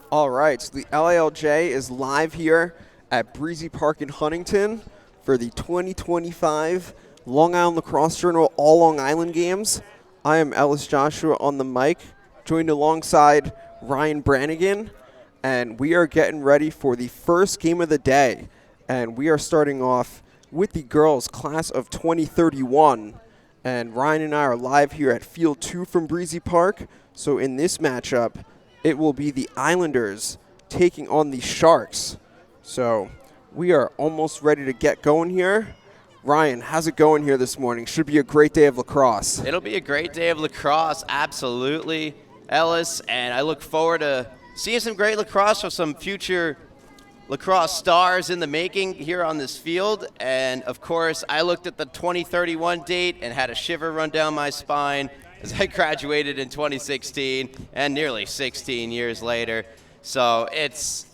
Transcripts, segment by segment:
All right, so the LALJ is live here at Breezy Park in Huntington for the 2025 Long Island Lacrosse Journal All Long Island Games. I am Ellis Joshua on the mic, joined alongside Ryan Brannigan, and we are getting ready for the first game of the day. And we are starting off with the girls' class of 2031. And Ryan and I are live here at Field 2 from Breezy Park. So in this matchup, it will be the Islanders taking on the Sharks. So we are almost ready to get going here. Ryan, how's it going here this morning? Should be a great day of lacrosse. It'll be a great day of lacrosse, absolutely, Ellis. And I look forward to seeing some great lacrosse with some future lacrosse stars in the making here on this field. And, of course, I looked at the 2031 date and had a shiver run down my spine as I graduated in 2016 and nearly 16 years later. So it's,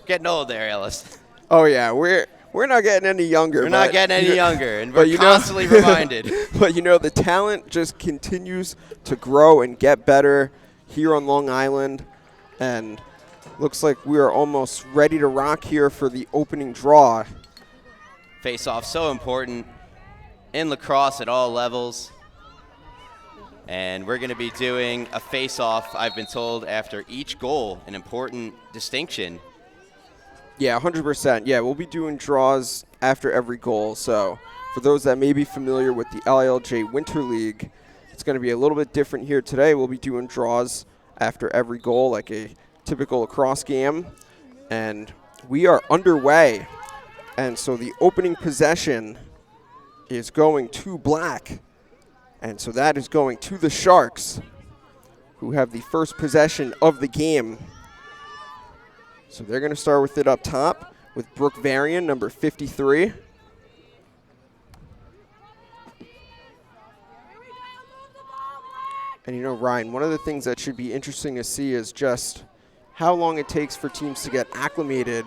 getting old there, Ellis. Oh, yeah, we're not getting any younger. We're not getting any younger, and we're constantly reminded. But, the talent just continues to grow and get better here on Long Island. And looks like we are almost ready to rock here for the opening draw. Face-off so important in lacrosse at all levels. And we're going to be doing a face-off, I've been told, after each goal, an important distinction. Yeah, 100%. Yeah, we'll be doing draws after every goal. So for those that may be familiar with the LILJ Winter League, it's going to be a little bit different here today. We'll be doing draws after every goal, like a typical lacrosse game. And we are underway. And so the opening possession is going to black. And so that is going to the Sharks, who have the first possession of the game. So they're going to start with it up top with Brooke Varian, number 53. And Ryan, one of the things that should be interesting to see is just how long it takes for teams to get acclimated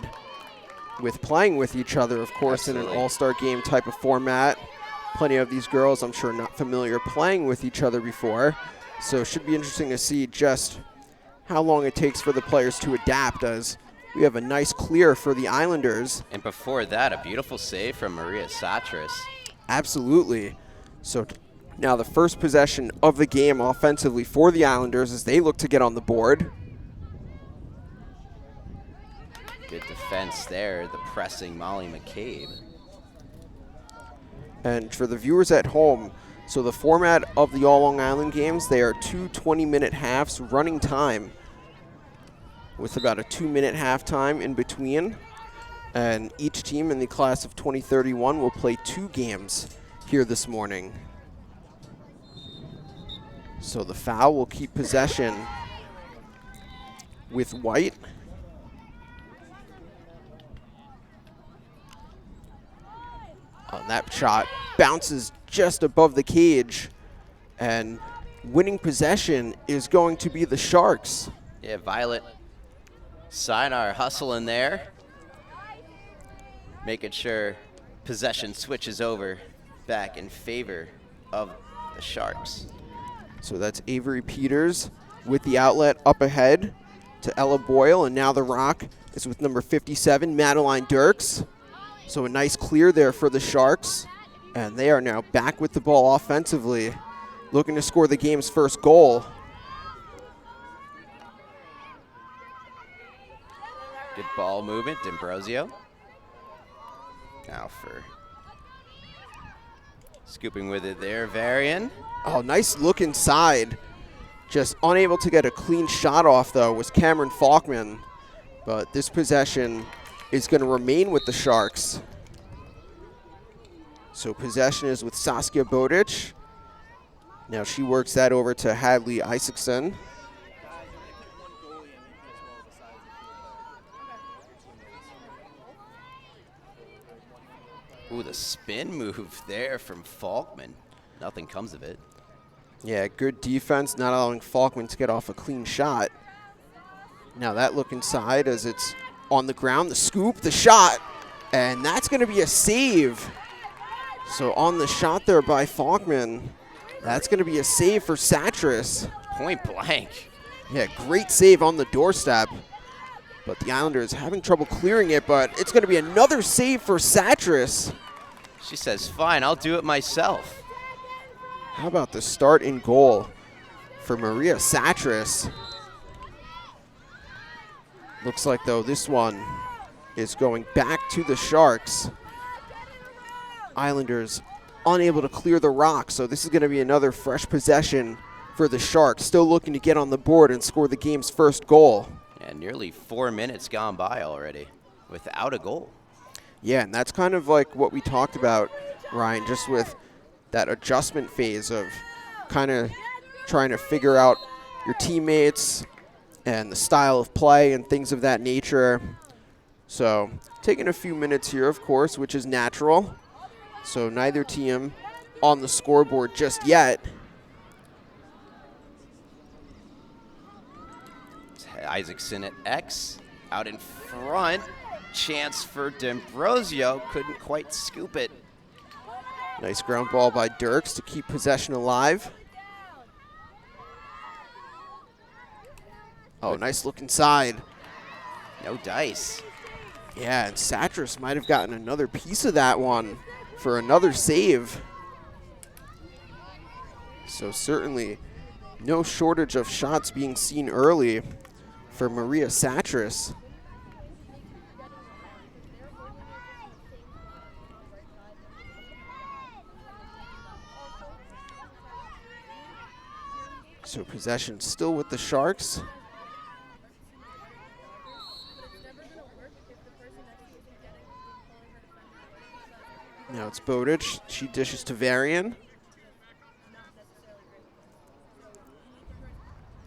with playing with each other, of course. Absolutely. In an all-star game type of format. Plenty of these girls, I'm sure, not familiar playing with each other before. So it should be interesting to see just how long it takes for the players to adapt, as we have a nice clear for the Islanders. And before that, a beautiful save from Maria Satras. Absolutely. So now the first possession of the game offensively for the Islanders as they look to get on the board. Good defense there, the pressing Molly McCabe. And for the viewers at home, so the format of the All Long Island games, they are two 20-minute halves running time with about a 2-minute halftime in between. And each team in the class of 2031 will play 2 games here this morning. So the foul will keep possession with White. That shot bounces just above the cage, and winning possession is going to be the Sharks. Yeah, Violet Sinar hustling there, making sure possession switches over back in favor of the Sharks. So that's Avery Peters with the outlet up ahead to Ella Boyle, and now the rock is with number 57, Madeline Dirks. So a nice clear there for the Sharks, and they are now back with the ball offensively, looking to score the game's first goal. Good ball movement, D'Ambrosio. Now for scooping with it there, Varian. Oh, nice look inside. Just unable to get a clean shot off, though, was Cameron Falkman. But this possession is going to remain with the Sharks. So possession is with Saskia Bodic. Now she works that over to Hadley Isaacson. Ooh, the spin move there from Falkman. Nothing comes of it. Yeah, good defense, not allowing Falkman to get off a clean shot. Now that look inside as it's on the ground, the scoop, the shot, and that's going to be a save. So on the shot there by Falkman, that's going to be a save for Satras. Point blank. Yeah, great save on the doorstep. But the Islanders having trouble clearing it, but it's going to be another save for Satras. She says, fine, I'll do it myself. How about the start in goal for Maria Satras? Looks like, though, this one is going back to the Sharks. Islanders unable to clear the rock, so this is going to be another fresh possession for the Sharks, still looking to get on the board and score the game's first goal. And nearly 4 minutes gone by already without a goal. Yeah, and that's kind of like what we talked about, Ryan, just with that adjustment phase of kind of trying to figure out your teammates and the style of play and things of that nature. So taking a few minutes here, of course, which is natural. So neither team on the scoreboard just yet. Isaacson at X, out in front. Chance for D'Ambrosio, couldn't quite scoop it. Nice ground ball by Dirks to keep possession alive. Oh, nice look inside. No dice. Yeah, and Satras might have gotten another piece of that one for another save. So certainly no shortage of shots being seen early for Maria Satras. So possession still with the Sharks. Now it's Bowditch. She dishes to Varian.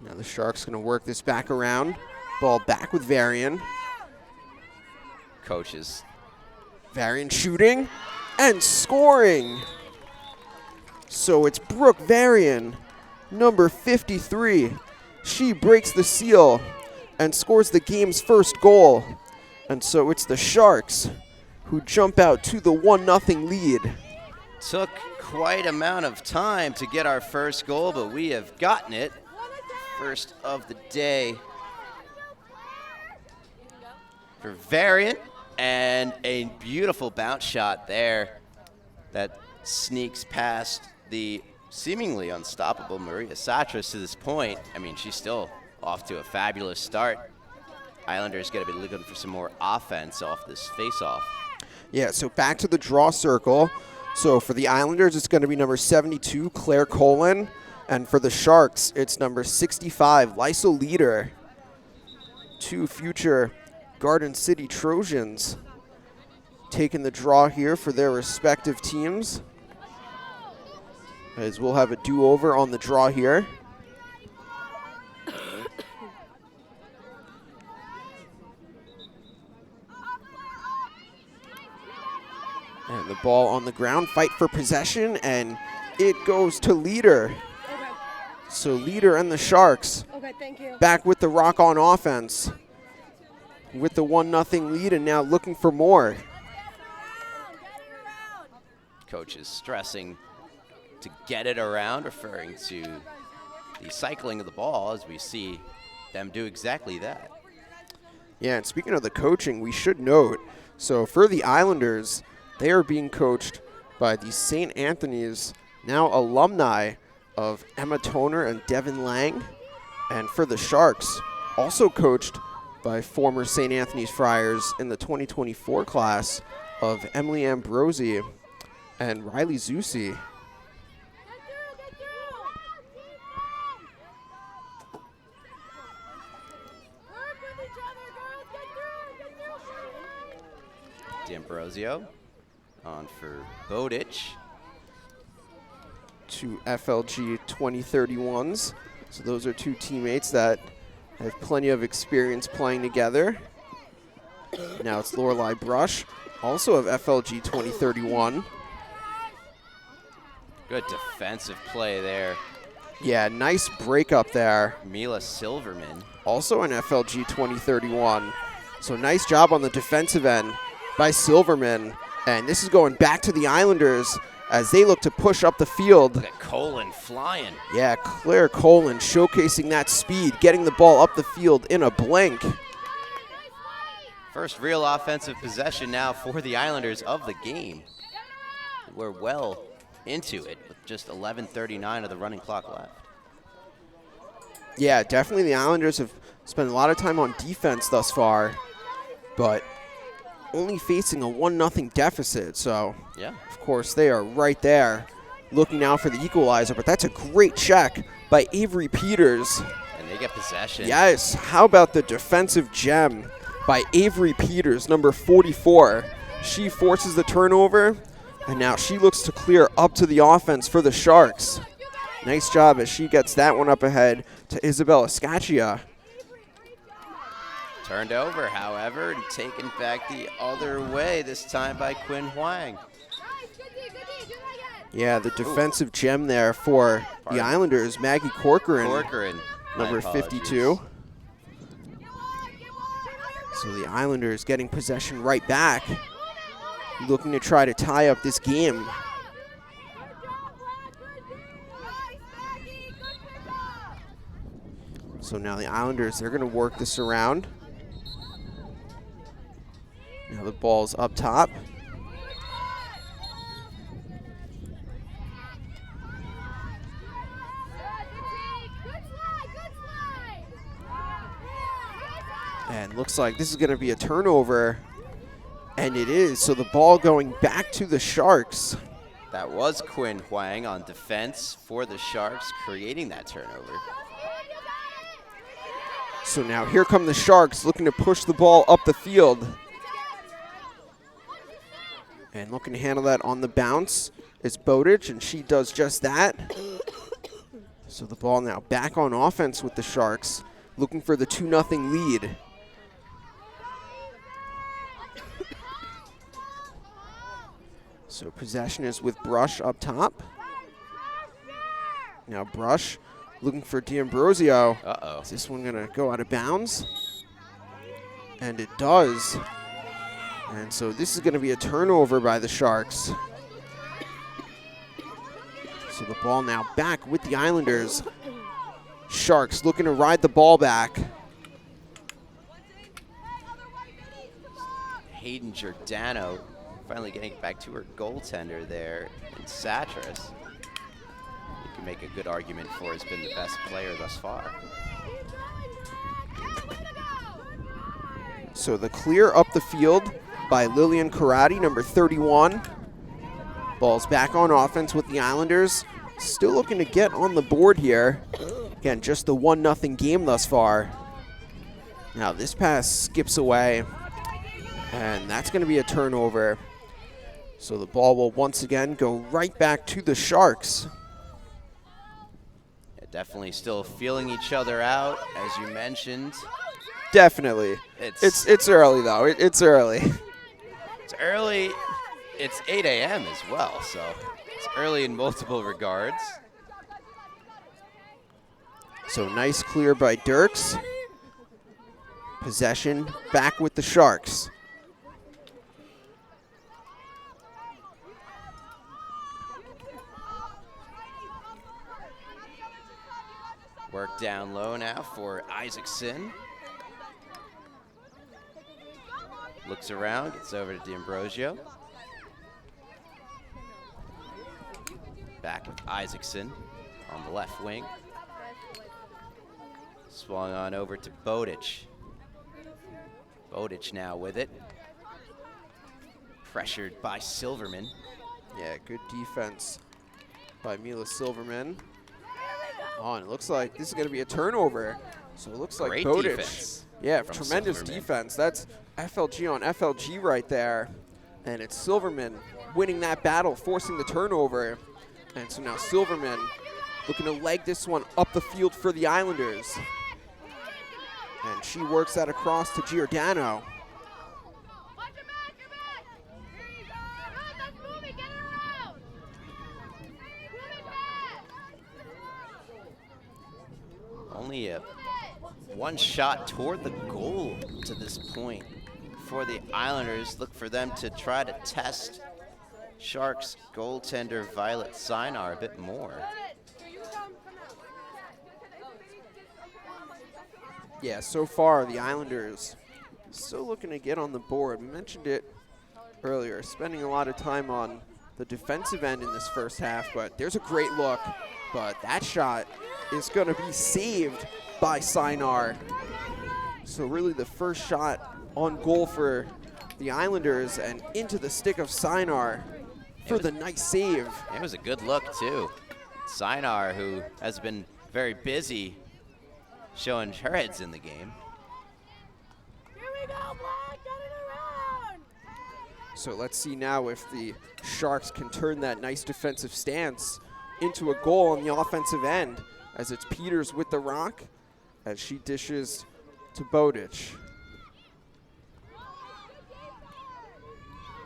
Now the Sharks going to work this back around. Ball back with Varian. Coaches. Varian shooting and scoring. So it's Brooke Varian, number 53. She breaks the seal and scores the game's first goal. And so it's the Sharks who jump out to the 1-0 lead. Took quite amount of time to get our first goal, but we have gotten it. First of the day for Variant, and a beautiful bounce shot there that sneaks past the seemingly unstoppable Maria Satras to this point. I mean, she's still off to a fabulous start. Islanders got to be looking for some more offense off this face-off. Yeah, so back to the draw circle. So for the Islanders, it's going to be number 72, Claire Colin. And for the Sharks, it's number 65, Lysel Leader. Two future Garden City Trojans taking the draw here for their respective teams. As we'll have a do-over on the draw here. And the ball on the ground, fight for possession, and it goes to Leader. Okay. So Leader and the Sharks Okay, thank you. back with the rock on offense with the 1-0 lead, and now looking for more. Coach is stressing to get it around, referring to the cycling of the ball, as we see them do exactly that. Yeah, and speaking of the coaching, we should note, so for the Islanders, they are being coached by the St. Anthony's, now alumni of Emma Toner and Devin Lang. And for the Sharks, also coached by former St. Anthony's Friars in the 2024 class of Emily Ambrosi and Riley Zusi. D'Ambrosio on for Bowditch. Two FLG 2031s. So those are two teammates that have plenty of experience playing together. Now it's Lorelei Brush, also of FLG 2031. Good defensive play there. Yeah, nice break up there. Mila Silverman. Also an FLG 2031. So nice job on the defensive end by Silverman. And this is going back to the Islanders as they look to push up the field. Look at Colin flying. Yeah, Claire Colin showcasing that speed, getting the ball up the field in a blink. First real offensive possession now for the Islanders of the game. We're well into it with just 11:39 of the running clock left. Yeah, definitely the Islanders have spent a lot of time on defense thus far, but only facing a 1-0 deficit. So, yeah, of course, they are right there looking out for the equalizer, but that's a great check by Avery Peters. And they get possession. Yes, how about the defensive gem by Avery Peters, number 44. She forces the turnover, and now she looks to clear up to the offense for the Sharks. Nice job as she gets that one up ahead to Isabella Scaccia. Turned over, however, and taken back the other way, this time by Quinn Huang. Yeah, the defensive gem there for the Islanders, Maggie Corcoran, number 52. So the Islanders getting possession right back, looking to try to tie up this game. So now the Islanders, they're going to work this around. Now the ball's up top. And looks like this is going to be a turnover. And it is. So the ball going back to the Sharks. That was Quinn Huang on defense for the Sharks, creating that turnover. So now here come the Sharks looking to push the ball up the field. And looking to handle that on the bounce is Bowditch, and she does just that. So the ball now back on offense with the Sharks, looking for the 2-0 lead. So possession is with Brush up top. Now Brush looking for D'Ambrosio. Uh-oh. Is this one gonna go out of bounds? And it does. And so this is gonna be a turnover by the Sharks. So the ball now back with the Islanders. Sharks looking to ride the ball back. Hayden Giordano finally getting back to her goaltender there in Satras. You can make a good argument for has been the best player thus far. So the clear up the field by Lillian Karate, number 31. Ball's back on offense with the Islanders. Still looking to get on the board here. Again, just the 1-0 game thus far. Now this pass skips away, and that's going to be a turnover. So the ball will once again go right back to the Sharks. Yeah, definitely still feeling each other out, as you mentioned. Definitely. It's early, though. It's early. It's early. It's 8 a.m. as well, so it's early in multiple regards. So nice clear by Dirks. Possession back with the Sharks. Work down low now for Isaacson. Looks around, gets over to D'Ambrosio. Back with Isaacson on the left wing. Swung on over to Bowditch. Bowditch now with it. Pressured by Silverman. Yeah, good defense by Mila Silverman. Oh, and it looks like this is going to be a turnover. So it looks like Great Bowditch. defense Yeah, from tremendous Silverman. defense. That's FLG on FLG right there. And it's Silverman winning that battle, forcing the turnover. And so now Silverman looking to leg this one up the field for the Islanders. And she works that across to Giordano. Only a one shot toward the goal to this point for the Islanders. Look for them to try to test Sharks goaltender Violet Sinar a bit more. Yeah, so far the Islanders still looking to get on the board. We mentioned it earlier, spending a lot of time on the defensive end in this first half, but there's a great look. But that shot is going to be saved by Sinar. So really the first shot on goal for the Islanders and into the stick of Sinar for the nice save. It was a good look too. Sinar, who has been very busy showing her heads in the game. Here we go, Black, get it around! So let's see now if the Sharks can turn that nice defensive stance into a goal on the offensive end, as it's Peters with the rock as she dishes to Bowditch.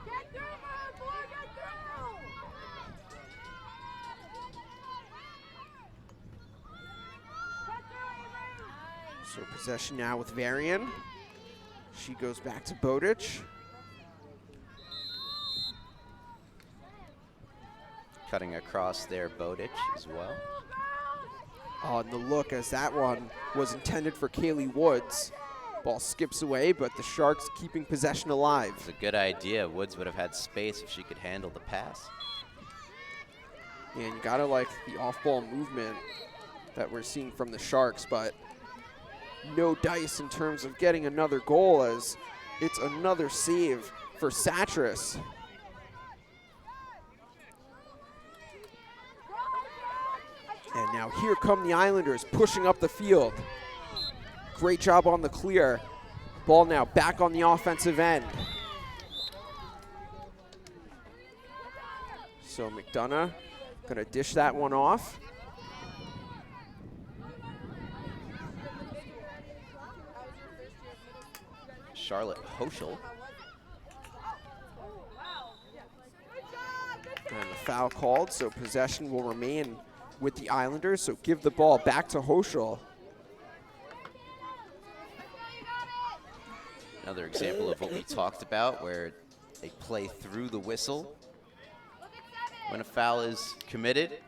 Get through, boy, get through! So possession now with Varian. She goes back to Bowditch. Cutting across there, Bowditch as well. On the look, as that one was intended for Kaylee Woods. Ball skips away, but the Sharks keeping possession alive. It's a good idea. Woods would have had space if she could handle the pass. And you gotta like the off-ball movement that we're seeing from the Sharks, but no dice in terms of getting another goal, as it's another save for Satras. And now here come the Islanders pushing up the field. Great job on the clear. Ball now back on the offensive end. So McDonough gonna dish that one off. Charlotte Hoschel. And the foul called, so possession will remain with the Islanders, so give the ball back to Hoschel. Another example of what we talked about, where they play through the whistle when a foul is committed.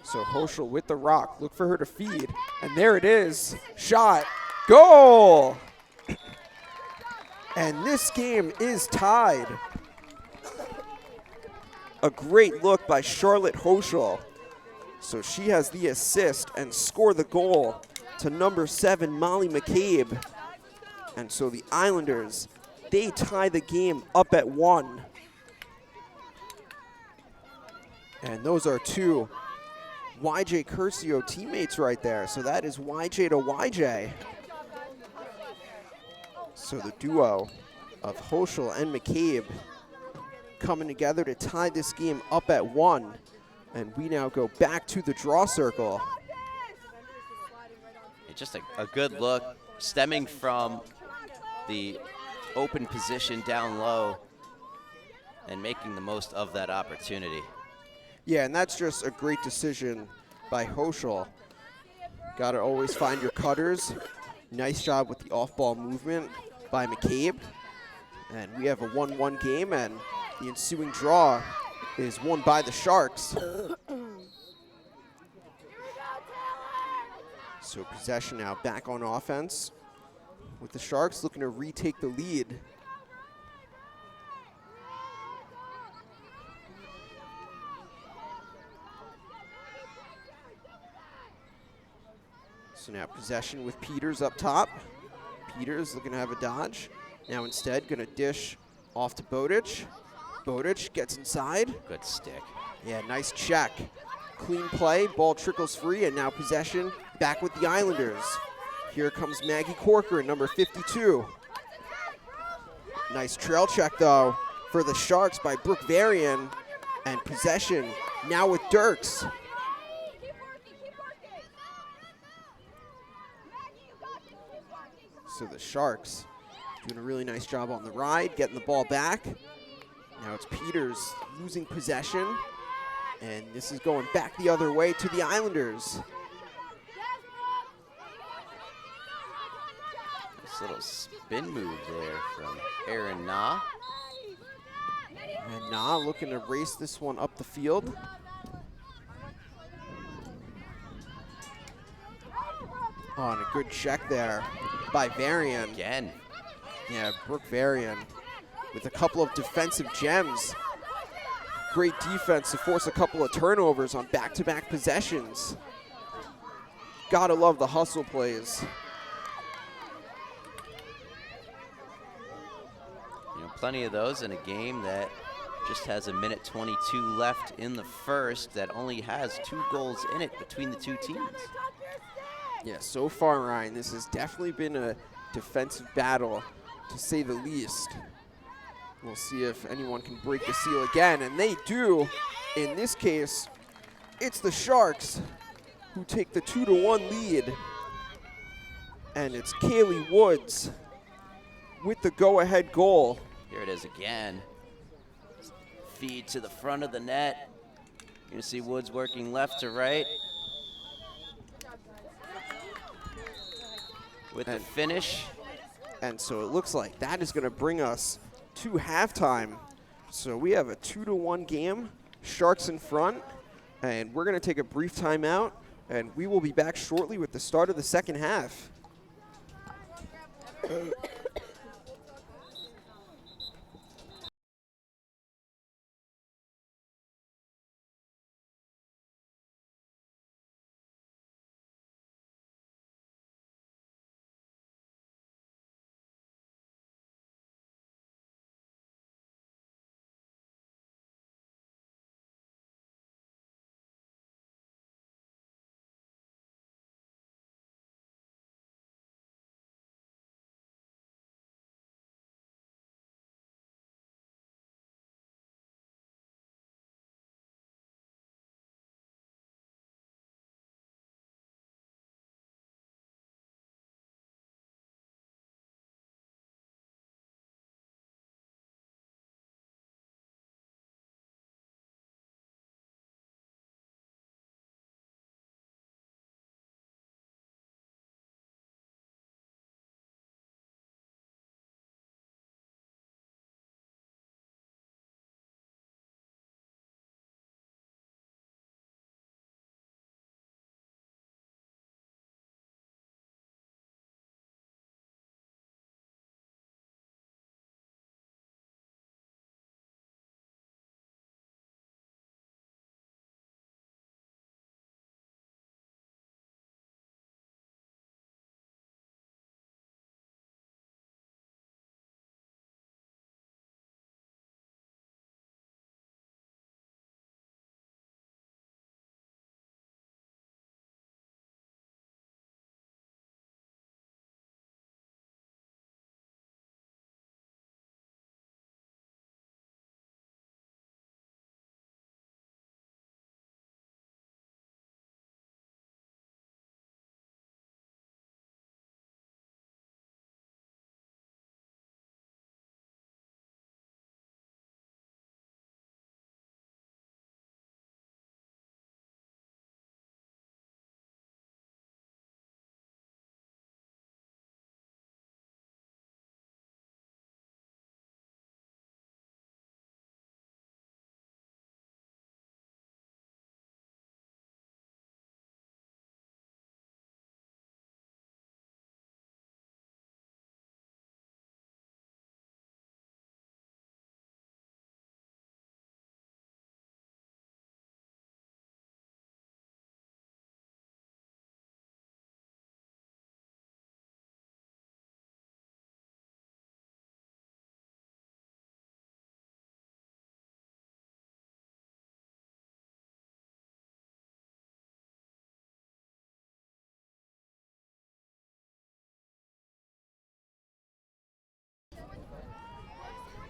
So Hoschel with the rock, look for her to feed, and there it is, shot, goal! And this game is tied. A great look by Charlotte Hoschel. So she has the assist and score the goal to number 7, Molly McCabe. And so the Islanders, they tie the game up at 1. And those are two YJ Curcio teammates right there. So that is YJ to YJ. So the duo of Hoschel and McCabe coming together to tie this game up at 1. And we now go back to the draw circle. It's just a good look, stemming from the open position down low and making the most of that opportunity. Yeah, and that's just a great decision by Hoschel. Got to always find your cutters. Nice job with the off-ball movement by McCabe. And we have a 1-1 game, and the ensuing draw is won by the Sharks. So possession now back on offense, with the Sharks looking to retake the lead. So now possession with Peters up top. Peters looking to have a dodge. Now instead gonna dish off to Bowditch. Bowditch gets inside. Good stick. Yeah, nice check. Clean play, ball trickles free, and now possession back with the Islanders. Here comes Maggie Corcoran, number 52. Nice trail check, though, for the Sharks by Brooke Varian. And possession now with Dirks. So the Sharks doing a really nice job on the ride, getting the ball back. Now it's Peters losing possession. And this is going back the other way to the Islanders. little spin move there from Aaron Na. And Na looking to race this one up the field. Oh, and a good check there by Varian. Again. Yeah, Brooke Varian with a couple of defensive gems. Great defense to force a couple of turnovers on back-to-back possessions. Gotta love the hustle plays. You know, plenty of those in a game that just has a minute 22 left in the first, that only has 2 goals in it between the two teams. Yeah, so far, Ryan, this has definitely been a defensive battle, to say the least. We'll see if anyone can break the seal again, and they do. In this case, it's the Sharks who take the 2-1 lead. And it's Kaylee Woods with the go-ahead goal. Here it is again. Feed to the front of the net. You're gonna see Woods working left to right. With the finish. And so it looks like that is gonna bring us to halftime. So we have a 2-1 game, Sharks in front, and we're gonna take a brief timeout, and we will be back shortly with the start of the second half.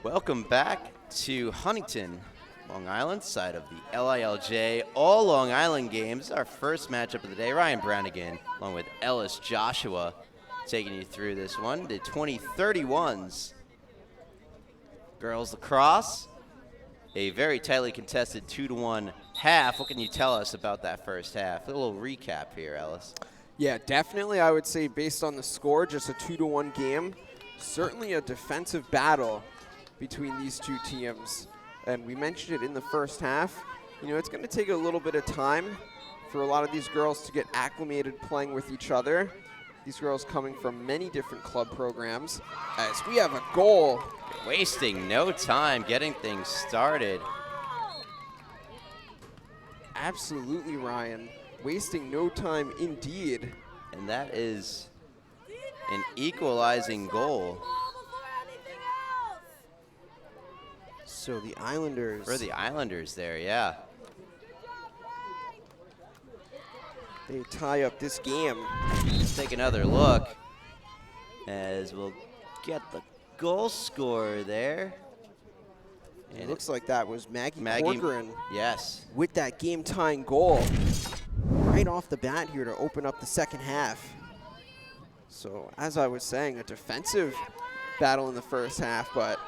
Welcome back to Huntington, Long Island, side of the LILJ All Long Island games. Our first matchup of the day. Ryan Brannigan, along with Ellis Joshua, taking you through this one. The 2031s. Girls lacrosse, a very tightly contested 2-1 half. What can you tell us about that first half? A little recap here, Ellis. Yeah, definitely I would say based on the score, just a 2-1 game. Certainly a defensive battle between these two teams. And we mentioned it in the first half. You know, it's going to take a little bit of time for a lot of these girls to get acclimated playing with each other. These girls coming from many different club programs. As we have a goal. Wasting no time getting things started. Absolutely, Ryan. Wasting no time indeed. And that is an equalizing goal So the Islanders. for the Islanders there, yeah. They tie up this game. Let's take another look as we'll get the goal scorer there. It looks like that was Maggie Corcoran Yes. with that game-tying goal right off the bat here to open up the second half. So as I was saying, a defensive battle in the first half, but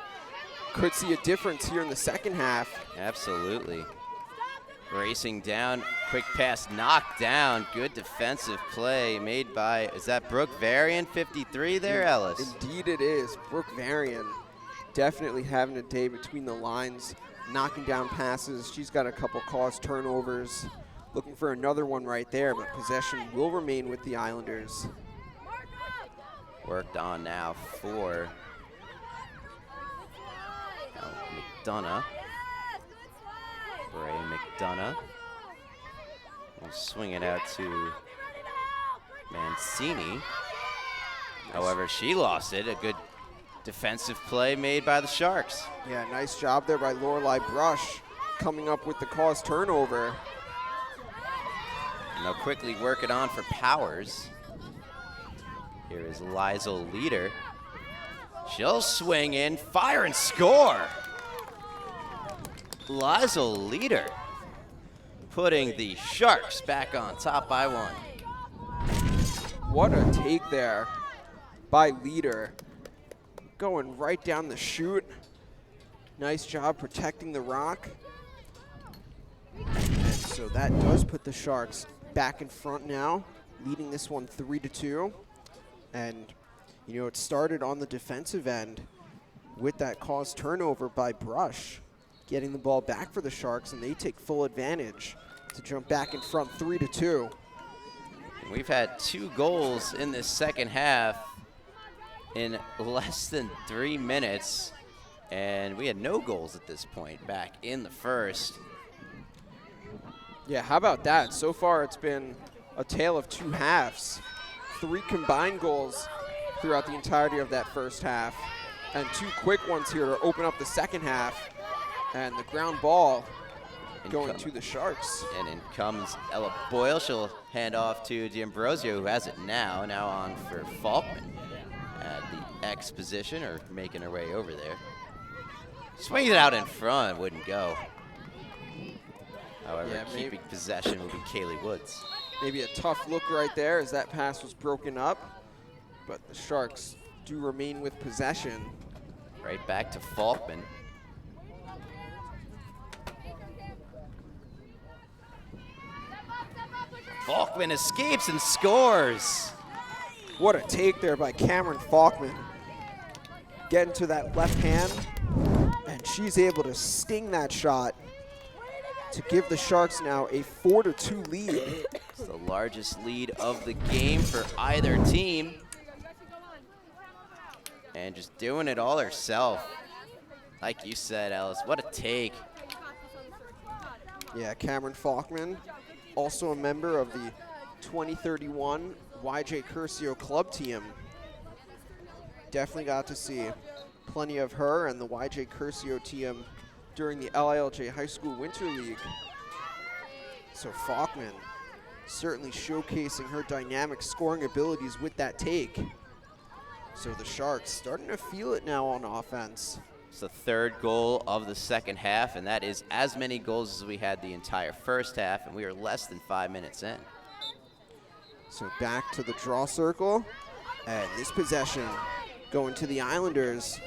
could see a difference here in the second half. Absolutely. Racing down, quick pass knocked down. Good defensive play made by, is that Brooke Varian, 53 there, Ellis? Indeed it is. Brooke Varian definitely having a day between the lines, knocking down passes. She's got a couple caused turnovers. Looking for another one right there, but possession will remain with the Islanders. Worked on now for McDonough. Bray McDonough will swing it out to Mancini. However, she lost it. A good defensive play made by the Sharks. Yeah, nice job there by Lorelei Brush coming up with the caused turnover. And they'll quickly work it on for Powers. Here is Lizel Leader. She'll swing in, fire and score. Lizel Leader putting the Sharks back on top by 1. What a take there by Leader. Going right down the chute. Nice job protecting the rock. And so that does put the Sharks back in front now, leading this one 3-2. And, you know, it started on the defensive end with that caused turnover by Brush, getting the ball back for the Sharks, and they take full advantage to jump back in front 3-2. We've had 2 goals in this second half in less than 3 minutes, and we had no goals at this point back in the first. Yeah, how about that? So far it's been a tale of 2 halves. 3 combined goals throughout the entirety of that first half, and 2 quick ones here to open up the second half. And the ground ball going to the Sharks. And in comes Ella Boyle. She'll hand off to D'Ambrosio, who has it now on for Falkman at the X position, or making her way over there. Swings it out in front, wouldn't go. However, Yeah, keeping possession will be Kaylee Woods. Maybe a tough look right there as that pass was broken up, but the Sharks do remain with possession. Right back to Falkman. Falkman escapes and scores. What a take there by Cameron Falkman. Getting to that left hand, and she's able to sting that shot to give the Sharks now a 4-2 lead. It's the largest lead of the game for either team. And just doing it all herself. Like you said, Ellis, what a take. Yeah, Cameron Falkman, also a member of the 2031 YJ Curcio club team. Definitely got to see plenty of her and the YJ Curcio team during the LILJ High School Winter League. So Falkman certainly showcasing her dynamic scoring abilities with that take. So the Sharks starting to feel it now on offense. It's the 3rd goal of the second half, and that is as many goals as we had the entire first half, and we are less than 5 minutes in. So back to the draw circle, and this possession going to the Islanders.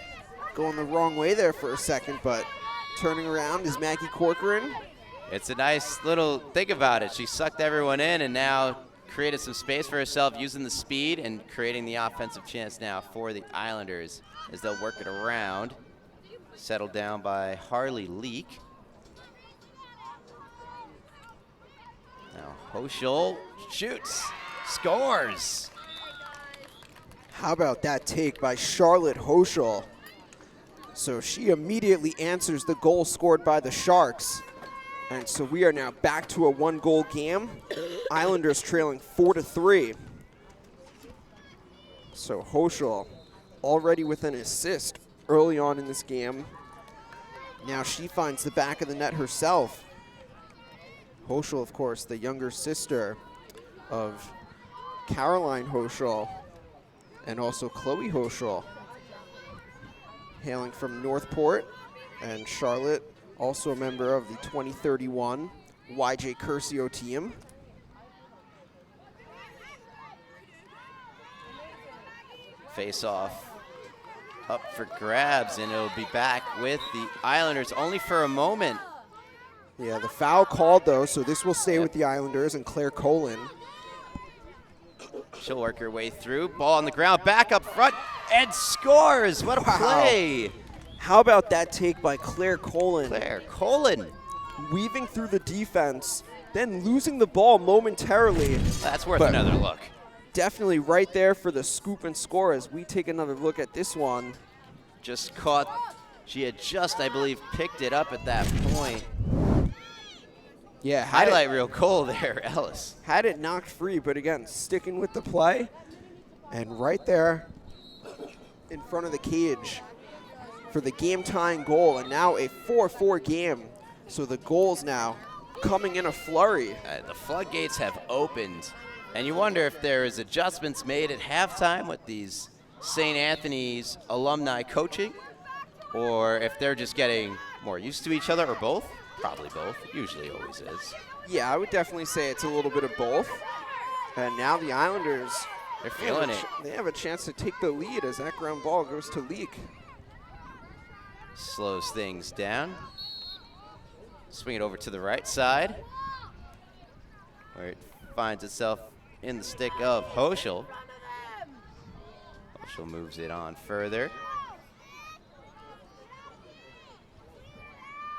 Going the wrong way there for a second, but turning around is Maggie Corcoran. It's a nice little, think about it, she sucked everyone in and now created some space for herself using the speed and creating the offensive chance now for the Islanders as they'll work it around. Settled down by Harley Leak. Now Hoschel shoots, scores. How about that take by Charlotte Hoschel? So she immediately answers the goal scored by the Sharks. And so we are now back to a 1-goal game. Islanders trailing 4-3. So Hoschel already with an assist early on in this game. Now she finds the back of the net herself. Hoschel, of course, the younger sister of Caroline Hoschel and also Chloe Hoschel, hailing from Northport. And Charlotte, also a member of the 2031 YJ Curcio team. Face off up for grabs, and it'll be back with the Islanders only for a moment. Yeah, the foul called though, so this will stay with the Islanders and Claire Colin. She'll work her way through, ball on the ground, back up front, and scores. What a play. How about that take by Claire Colin? Claire Colin. Weaving through the defense, then losing the ball momentarily. That's worth another look. Definitely right there for the scoop and score as we take another look at this one. Just caught, she had just, I believe, picked it up at that point. Yeah, highlight reel goal there, Ellis. Had it knocked free, but again, sticking with the play. And right there in front of the cage for the game-tying goal, and now a 4-4 game. So the goals now coming in a flurry. The floodgates have opened, and you wonder if there is adjustments made at halftime with these St. Anthony's alumni coaching, or if they're just getting more used to each other, or both. Probably both. It usually always is. Yeah, I would definitely say it's a little bit of both. And now the Islanders, they're feeling it. They have a chance to take the lead as that ground ball goes to Leak. Slows things down. Swing it over to the right side, where it finds itself in the stick of Hoschel. Hoschel moves it on further.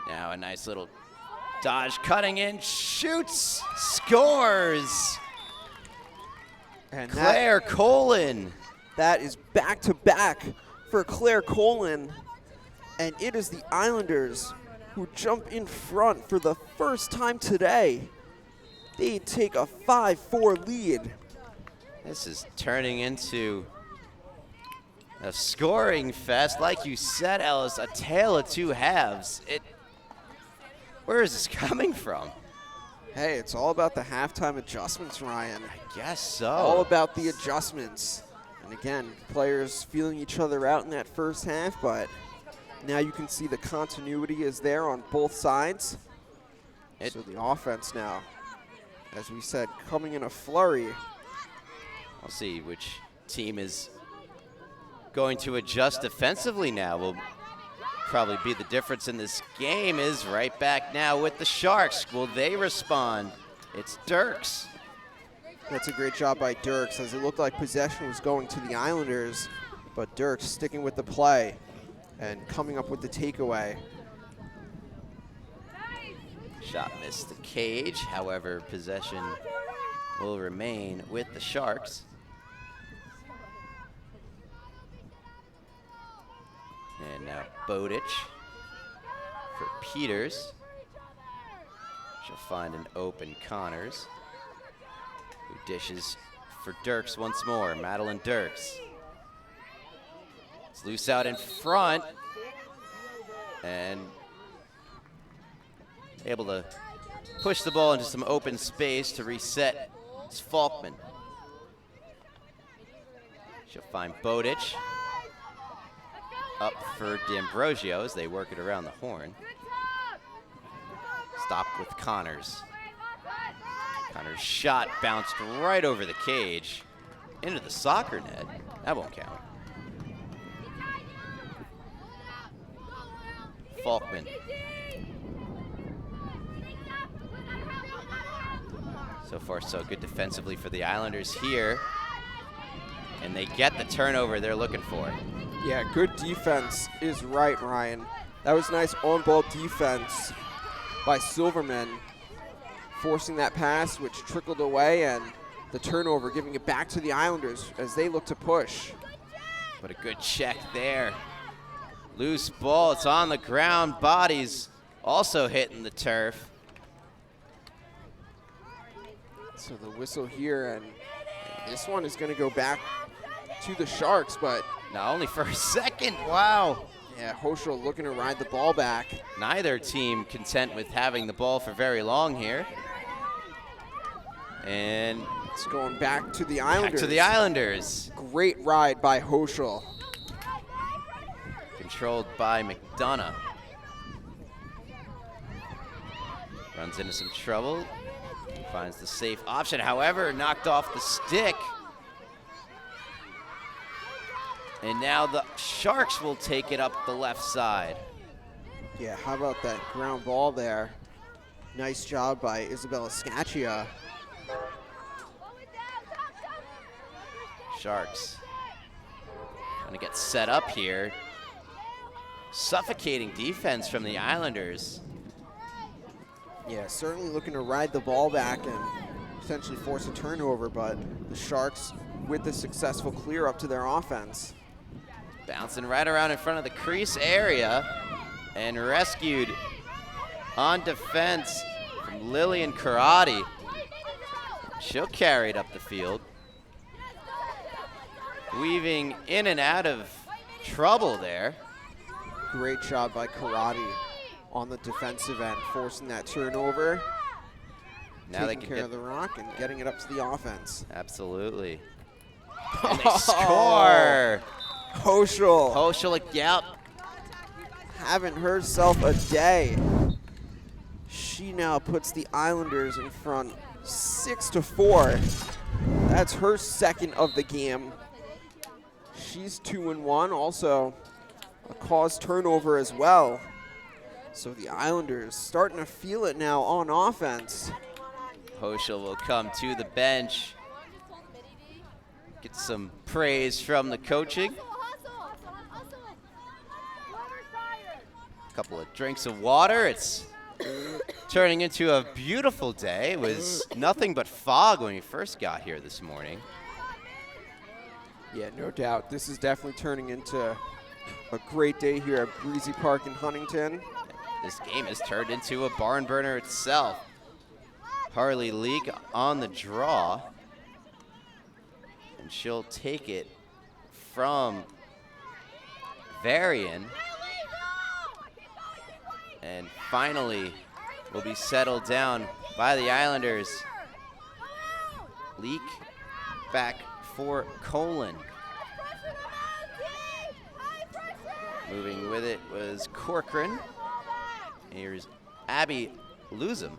Now a nice little dodge, cutting in, shoots, scores. And Claire Colin. That is back-to-back for Claire Colin. And it is the Islanders who jump in front for the first time today. They take a 5-4 lead. This is turning into a scoring fest. Like you said, Ellis, a tale of two halves. Where is this coming from? Hey, it's all about the halftime adjustments, Ryan. I guess so. All about the adjustments. And again, players feeling each other out in that first half, but now you can see the continuity is there on both sides. So the offense now, as we said, coming in a flurry. I'll see which team is going to adjust defensively now. Will probably be the difference in this game. Is right back now with the Sharks. Will they respond? It's Dirks. That's a great job by Dirks, as it looked like possession was going to the Islanders, but Dirks sticking with the play and coming up with the takeaway. Shot missed the cage. However, possession will remain with the Sharks. And now Bowditch for Peters. She'll find an open Connors, who dishes for Dirks once more. Madeline Dirks. It's loose out in front. And able to push the ball into some open space to reset. It's Falkman. She'll find Bowditch. Up for D'Ambrosio as they work it around the horn. Stop with Connors. Connors' shot bounced right over the cage into the soccer net. That won't count. Falkman. So far, so good defensively for the Islanders here. And they get the turnover they're looking for. Yeah, good defense is right, Ryan. That was nice on-ball defense by Silverman, forcing that pass, which trickled away, and the turnover, giving it back to the Islanders as they look to push. But a good check there. Loose ball, it's on the ground. Bodies also hitting the turf. So the whistle here, and this one is going to go back to the Sharks, but Not only for a second, wow. yeah, Hoschel looking to ride the ball back. Neither team content with having the ball for very long here. And It's going back to the Islanders. back to the Islanders. Great ride by Hoschel. Controlled by McDonough. Runs into some trouble. Finds the safe option, however, knocked off the stick. And now the Sharks will take it up the left side. Yeah, how about that ground ball there? Nice job by Isabella Scaccia. Sharks trying to get set up here. Suffocating defense from the Islanders. Yeah, certainly looking to ride the ball back and potentially force a turnover, but the Sharks with the successful clear up to their offense. Bouncing right around in front of the crease area and rescued on defense from Lillian Karate. She'll carry it up the field. Weaving in and out of trouble there. Great job by Karate on the defensive end, forcing that turnover, Now they taking can care get of the rock and getting it up to the offense. absolutely. And they score. Hoschel Hoschel, yep. having herself a day. She now puts the Islanders in front 6-4. That's her second of the game. She's 2-1, also a caused turnover as well. So the Islanders starting to feel it now on offense. Hoschel will come to the bench. Get some praise from the coaching. A couple of drinks of water. It's turning into a beautiful day. It was nothing but fog when we first got here this morning. Yeah, no doubt. This is definitely turning into a great day here at Breezy Park in Huntington. This game has turned into a barn burner itself. Harley Leak on the draw. And she'll take it from Varian. And finally will be settled down by the Islanders. Leak back for Colon. Moving with it was Corcoran. Here's Abby Luzum.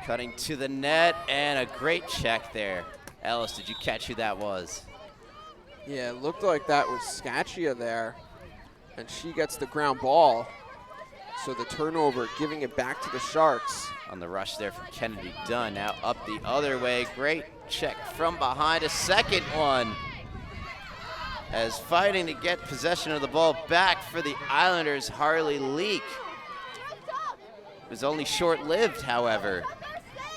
Cutting to the net, and a great check there. Ellis, did you catch who that was? Yeah, it looked like that was Scaccia there, and she gets the ground ball. So the turnover, giving it back to the Sharks. On the rush there from Kennedy Dunn. Now up the other way. Great check from behind. A second one. As fighting to get possession of the ball back for the Islanders, Harley Leak. It was only short-lived, however.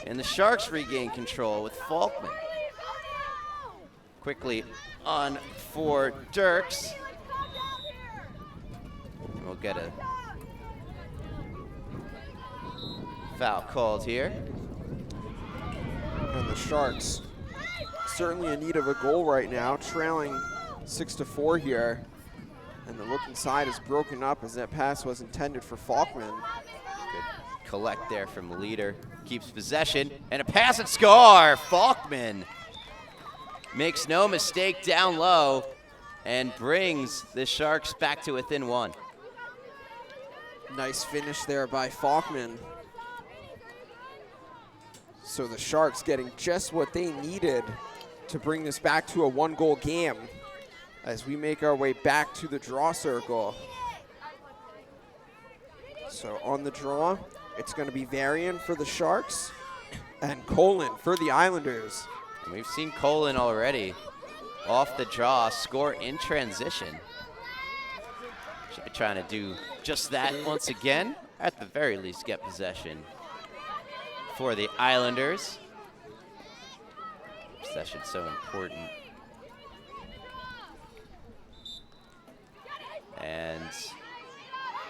And the Sharks regain control with Falkman. Quickly on for Dirks. We'll get a foul called here. And the Sharks certainly in need of a goal right now, trailing 6-4 here. And the look inside is broken up as that pass was intended for Falkman. Good collect there from Leader. Keeps possession, and a pass and score! Falkman makes no mistake down low and brings the Sharks back to within one. Nice finish there by Falkman. So the Sharks getting just what they needed to bring this back to a one-goal game as we make our way back to the draw circle. So on the draw It's going to be Varian for the Sharks and Colin for the Islanders. And we've seen Colin already off the draw score in transition. Should be trying to do just that once again. At the very least, get possession for the Islanders. Possession so important. And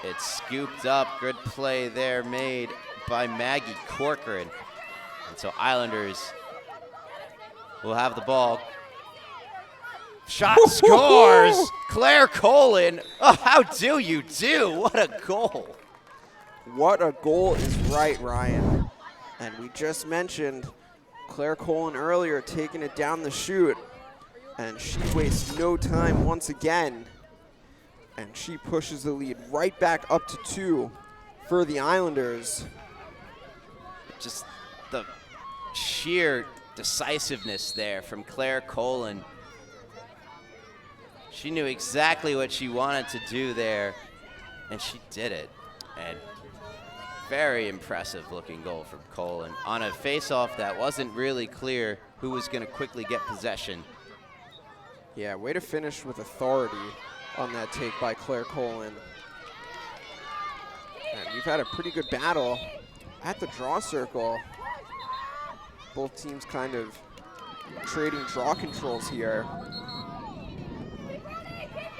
it's scooped up. Good play there made by Maggie Corcoran. And so Islanders will have the ball. Shot scores! Claire Colin. Oh, how do you do? What a goal. What a goal is right, Ryan. And we just mentioned Claire Colin earlier taking it down the chute. And she wastes no time once again. And she pushes the lead right back up to 2 for the Islanders. Just the sheer decisiveness there from Claire Colin. She knew exactly what she wanted to do there, and she did it. And very impressive looking goal from Colin on a face-off that wasn't really clear who was going to quickly get possession. Yeah, way to finish with authority on that take by Claire Colin. And we've had a pretty good battle at the draw circle. Both teams kind of trading draw controls here.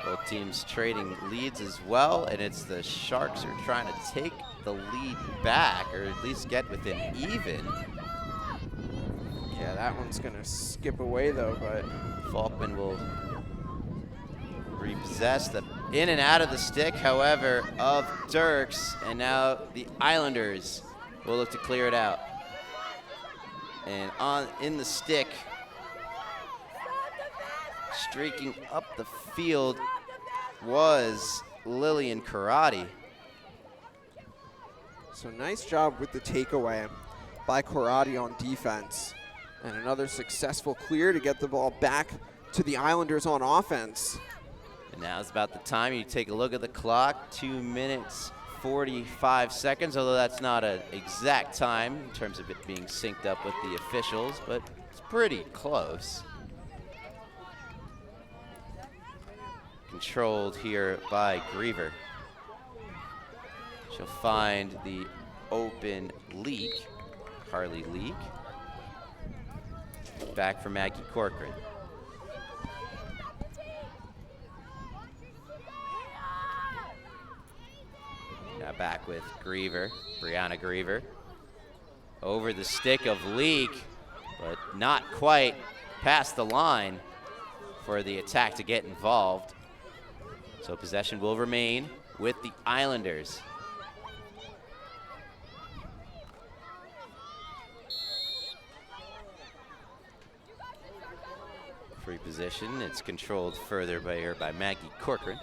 Both teams trading leads as well, and it's the Sharks who are trying to take the lead back, or at least get within even. Yeah, that one's gonna skip away though, but Falkman will repossess the in and out of the stick, however, of Dirks, and now the Islanders will look to clear it out. And in the stick, streaking up the field was Lillian Karate. so nice job with the takeaway by Karate on defense. And another successful clear to get the ball back to the Islanders on offense. And now's about the time you take a look at the clock. 2 minutes, 45 seconds, although that's not an exact time in terms of it being synced up with the officials, but it's pretty close. Controlled here by Griever. She'll find the open Leak, Harley Leak. Back for Maggie Corcoran. Now back with Griever, Brianna Griever. Over the stick of Leak, but not quite past the line for the attack to get involved. So possession will remain with the Islanders. Free position, it's controlled further by Maggie Corcoran.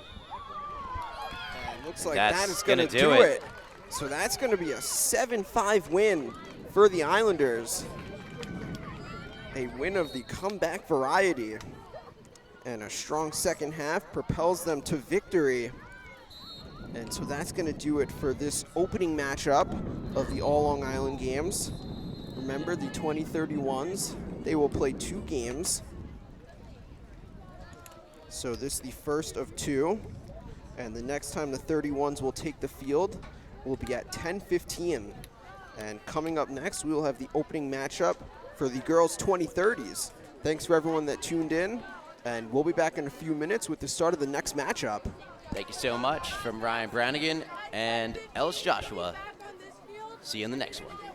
And looks like That's that is going to gonna do do it. So that's going to be a 7-5 win for the Islanders. A win of the comeback variety. And a strong second half propels them to victory. And so that's going to do it for this opening matchup of the All Long Island games. Remember, the 2031s, they will play 2 games. So this is the first of 2. And the next time the 31s will take the field will be at 10:15. And coming up next, we will have the opening matchup for the girls' 2030s. Thanks for everyone that tuned in. And we'll be back in a few minutes with the start of the next matchup. Thank you so much from Ryan Brannigan and Ellis Joshua. See you in the next one.